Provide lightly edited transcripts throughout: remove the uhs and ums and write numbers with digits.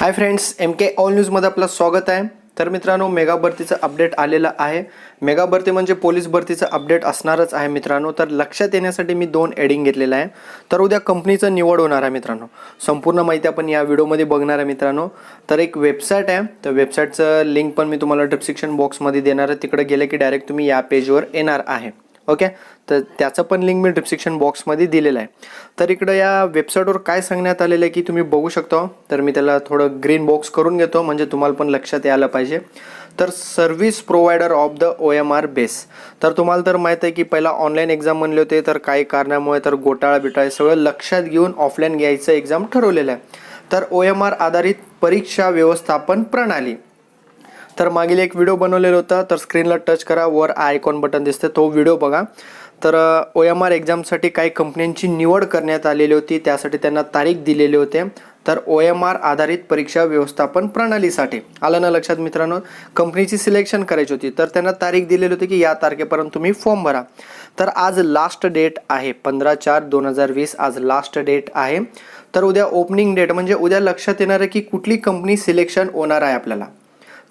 Hi friends, MK all न्यूजमध्ये आपलं स्वागत आहे। तर मित्रांनो, मेगा भरतीचं अपडेट आलेलं आहे। मेगा भरती म्हणजे पोलीस भरतीचं अपडेट असणारच आहे मित्रांनो। तर लक्षात येण्यासाठी मी 2 एडिंग घेतलेलं आहे। तर उद्या कंपनीचं निवड होणार आहे मित्रांनो। संपूर्ण माहिती आपण या व्हिडिओमध्ये बघणार आहे मित्रांनो। तर एक वेबसाईट आहे, तर वेबसाईटचं लिंक पण मी तुम्हाला डिस्क्रिप्शन बॉक्समध्ये देणार आहे। तिकडे गेले की डायरेक्ट तुम्ही या पेजवर येणार आहे। ओके, तर त्याचं पण लिंक मी डिस्क्रिप्शन बॉक्समध्ये दिलेलं आहे। तर इकडे या वेबसाईटवर काय सांगण्यात आलेलं आहे की तुम्ही बघू शकता। तर मी त्याला थोडं ग्रीन बॉक्स करून घेतो म्हणजे तुम्हाला पण लक्षात यायला पाहिजे। तर service provider of the OMR base. तर तुम्हाला तर माहिती आहे की पहिला ऑनलाईन एक्झाम म्हणले होते, तर काही कारणामुळे तर घोटाळा बिटाळा सगळं लक्षात घेऊन ऑफलाईन घ्यायचं एक्झाम ठरवलेलं आहे। तर OMR आधारित परीक्षा व्यवस्थापन प्रणाली। तर मागील एक व्हिडिओ बनवलेला होता, तर स्क्रीनला टच करा, वर आयकॉन बटन दिसते तो व्हिडिओ बघा। तर OMR एक्झामसाठी काही कंपन्यांची निवड करण्यात आलेली होती, त्यासाठी त्यांना तारीख दिलेले होते। तर OMR आधारित परीक्षा व्यवस्थापन प्रणालीसाठी आलं ना लक्षात मित्रांनो। कंपनीची सिलेक्शन करायची होती, तर त्यांना तारीख दिलेली होती की या तारखेपर्यंत तुम्ही फॉर्म भरा। तर आज लास्ट डेट आहे 15/4/2020 आज लास्ट डेट आहे। तर उद्या ओपनिंग डेट म्हणजे उद्या लक्षात येणार आहे की कुठली कंपनी सिलेक्शन होणार आहे आपल्याला।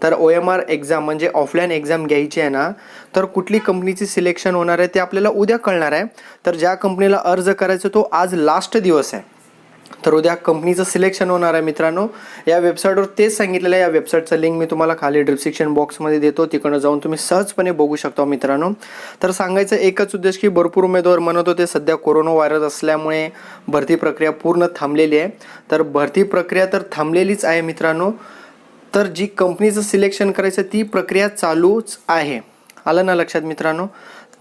तर OMR एक्झाम म्हणजे ऑफलाईन एक्झाम घ्यायची आहे ना, तर कुठली कंपनीची सिलेक्शन होणार आहे ते आपल्याला उद्या कळणार आहे। तर ज्या कंपनीला अर्ज करायचा तो आज लास्ट दिवस आहे, तर उद्या कंपनीचं सिलेक्शन होणार आहे मित्रांनो। या वेबसाईटवर तेच सांगितलेलं आहे। या वेबसाईटचं लिंक मी तुम्हाला खाली डिस्क्रिप्शन बॉक्समध्ये देतो, तिकडनं जाऊन तुम्ही सहजपणे बघू शकता मित्रांनो। तर सांगायचं एकच उद्देश की भरपूर उमेदवार म्हणत होते सध्या कोरोना व्हायरस असल्यामुळे भरती प्रक्रिया पूर्ण थांबलेली आहे। तर भरती प्रक्रिया तर थांबलेलीच आहे मित्रांनो। तर जी कंपनीचं सिलेक्शन करायचं ती प्रक्रिया चालूच आहे। आलं ना लक्षात मित्रांनो।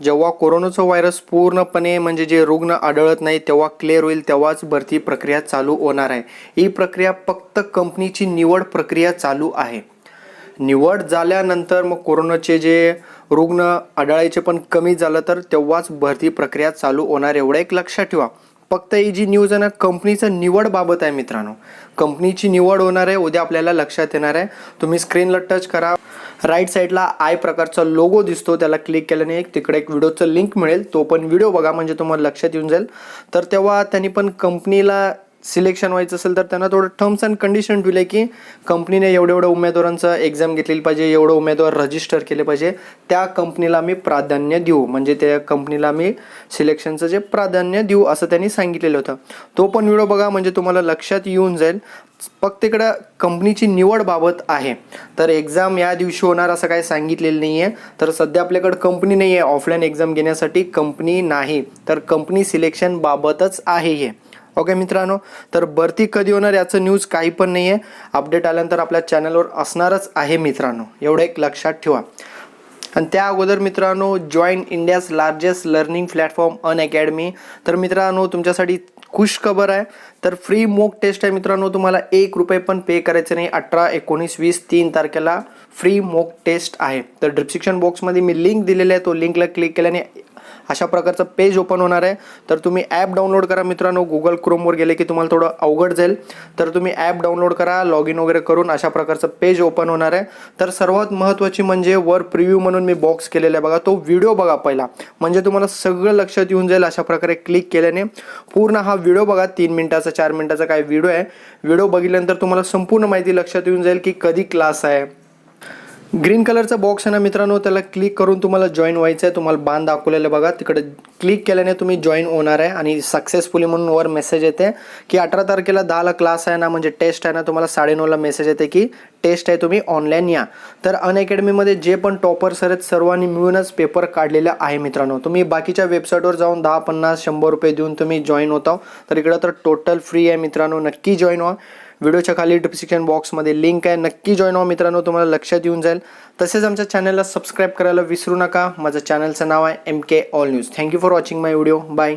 जेव्हा कोरोनाचा व्हायरस पूर्णपणे म्हणजे जे रुग्ण आढळत नाही तेव्हा क्लिअर होईल, तेव्हाच भरती प्रक्रिया चालू होणार आहे। ही प्रक्रिया फक्त कंपनीची निवड प्रक्रिया चालू आहे। निवड झाल्यानंतर मग कोरोनाचे जे रुग्ण आढळायचे पण कमी झालं, तर तेव्हाच भरती प्रक्रिया चालू होणार, एवढं एक लक्षात ठेवा। फक्त ही जी न्यूज आहे ना कंपनीचं निवड बाबत आहे मित्रांनो। कंपनीची निवड होणार आहे उद्या, आपल्याला लक्षात येणार आहे। तुम्ही स्क्रीनला टच करा, राईट साईडला आय प्रकारचा लोगो दिसतो, त्याला क्लिक केल्याने तिकडे एक व्हिडिओचं लिंक मिळेल, तो पण व्हिडिओ बघा म्हणजे तुम्हाला लक्षात येऊन जाईल। तर तेव्हा त्यांनी पण कंपनीला सिलेक्शन व्हायचं असेल तर त्यांना थोडं टर्म्स अँड कंडिशन ठेवले की कंपनीने एवढं उमेदवारांचं एक्झाम घेतलेली पाहिजे, एवढं उमेदवार रजिस्टर केले पाहिजे, त्या कंपनीला मी प्राधान्य देऊ, म्हणजे त्या कंपनीला मी सिलेक्शनचं जे प्राधान्य देऊ असं त्यांनी सांगितलेलं होतं। तो पण व्हिडिओ बघा म्हणजे तुम्हाला लक्षात येऊन जाईल। फक्त इकडं कंपनीची निवड बाबत आहे, तर एक्झाम या दिवशी होणार असं काही सांगितलेलं नाही आहे। तर सध्या आपल्याकडे कंपनी नाही आहे ऑफलाईन एक्झाम घेण्यासाठी, कंपनी नाही, तर कंपनी सिलेक्शन बाबतच आहे हे। ओके मित्रांनो, तर भरती कधी होणार याचं न्यूज काही पण नाही आहे। अपडेट आल्यानंतर आपल्या चॅनलवर असणारच आहे मित्रांनो, एवढं एक लक्षात ठेवा। आणि त्या अगोदर मित्रांनो, join India's largest learning platform Unacademy. तर मित्रांनो तुमच्यासाठी खुश खबर आहे, तर फ्री मॉक टेस्ट आहे मित्रांनो। तुम्हाला 1 रुपये पण पे करायचं नाही। 18, 19, 20 3 तारखेला फ्री मॉक टेस्ट आहे। तर डिस्क्रिप्शन बॉक्समध्ये मी लिंक दिलेलं आहे, तो लिंकला क्लिक केल्याने अशा प्रकारचं पेज ओपन होणार आहे। तर तुम्ही ॲप डाउनलोड करा मित्रांनो। गुगल क्रोमवर गेले की तुम्हाला थोडं अवघड जाईल, तर तुम्ही ॲप डाउनलोड करा, लॉग इन वगैरे करून अशा प्रकारचं पेज ओपन होणार आहे। तर सर्वात महत्त्वाची म्हणजे वर प्रिव्ह्यू म्हणून मी बॉक्स केलेला आहे बघा, तो व्हिडिओ बघा पहिला, म्हणजे तुम्हाला सगळं लक्षात येऊन जाईल। अशा प्रकारे क्लिक केल्याने पूर्ण हा व्हिडिओ बघा, 3 मिनिटाचा 4 मिनिटाचा काय व्हिडिओ आहे। व्हिडिओ बघितल्यानंतर तुम्हाला संपूर्ण माहिती लक्षात येऊन जाईल की कधी क्लास आहे। ग्रीन कलरचा बॉक्स आहे ना मित्रांनो, त्याला क्लिक करून तुम्हाला जॉईन व्हायचं आहे। तुम्हाला बाण दाखवलेलं बघा, तिकडे क्लिक केल्याने तुम्ही जॉईन होणार आहे। आणि सक्सेसफुली म्हणून वर मेसेज येते की 18 तारखेला 10ला क्लास आहे ना, म्हणजे टेस्ट आहे ना। तुम्हाला 9:30ला मेसेज येते की टेस्ट आहे, तुम्ही ऑनलाईन या। तर अनअकॅडमीमध्ये जे पण टॉपर्स आहेत सर्वांनी मिळूनच पेपर काढलेला आहे मित्रांनो। तुम्ही बाकीच्या वेबसाईटवर जाऊन 10, 50, 100 रुपये देऊन तुम्ही जॉईन होता, तर इकडं तर टोटल फ्री आहे मित्रांनो। नक्की जॉईन व्हा, व्हिडिओच्या खाली डिस्क्रिप्शन बॉक्समध्ये लिंक आहे, नक्की जॉईन व्हा मित्रांनो, तुम्हाला लक्षात येऊन जाईल। तसेच आमच्या चॅनलला सबस्क्राईब करायला विसरू नका। माझं चॅनलचं नाव आहे MK all news. Thank you for watching my video, bye.